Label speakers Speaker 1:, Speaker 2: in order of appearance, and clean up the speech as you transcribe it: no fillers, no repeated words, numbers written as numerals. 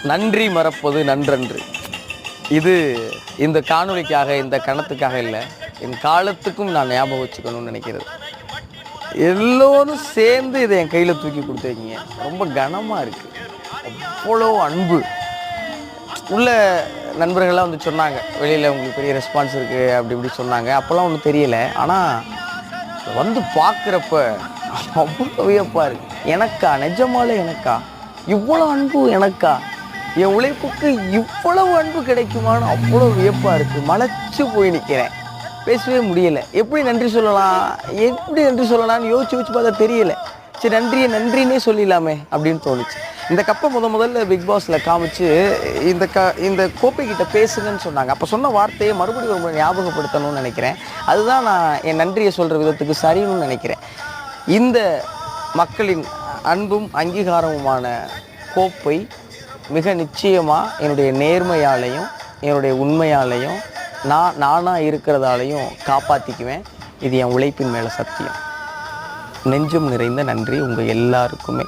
Speaker 1: நன்றி மறப்பது நன்றன்று. இது இந்த காணொளிக்காக, இந்த கணத்துக்காக இல்லை, என் காலத்துக்கும் நான் ஞாபகம் வச்சுக்கணும்னு நினைக்கிறது. எல்லோரும் சேர்ந்து இதை என் கையில் தூக்கி கொடுத்துருக்கீங்க. ரொம்ப கனமாக இருக்குது. அவ்வளோ அன்பு உள்ள நண்பர்கள்லாம் வந்து சொன்னாங்க, வெளியில் உங்களுக்கு பெரிய ரெஸ்பான்ஸ் இருக்குது அப்படி இப்படி சொன்னாங்க. அப்போல்லாம் ஒன்றும் தெரியலை. ஆனால் வந்து பார்க்குறப்ப அவ்வளோ வியப்பாக இருக்குது. எனக்கா, நிஜமாலே எனக்கா இவ்வளோ அன்பு, எனக்கா என் உழைப்புக்கு இவ்வளவு அன்பு கிடைக்குமான்னு அவ்வளோ வியப்பாக இருக்குது. மலைச்சு போய் நிற்கிறேன், பேசவே முடியலை. எப்படி நன்றி சொல்லலாம்னு யோசிச்சு பார்த்தா தெரியலை. சரி, நன்றின்னே சொல்லிடலாமே அப்படின்னு தோணுச்சு. இந்த கப்பை முதல்ல பிக் பாஸில் காமிச்சு இந்த கோப்பைக்கிட்ட பேசுங்கன்னு சொன்னாங்க. அப்போ சொன்ன வார்த்தையை மறுபடியும் ஒரு ஞாபகப்படுத்தணும்னு நினைக்கிறேன். அதுதான் நான் என் நன்றியை சொல்கிற விதத்துக்கு சரின்னு நினைக்கிறேன். இந்த மக்களின் அன்பும் அங்கீகாரமுமான கோப்பை மிக நிச்சயமாக என்னுடைய நேர்மையாலையும் என்னுடைய உண்மையாலையும் நானாக இருக்கிறதாலையும் காப்பாற்றிக்குவேன். இது என் உழைப்பின் மேலே சத்தியம். நெஞ்சம் நிறைந்த நன்றி உங்கள் எல்லாருக்குமே.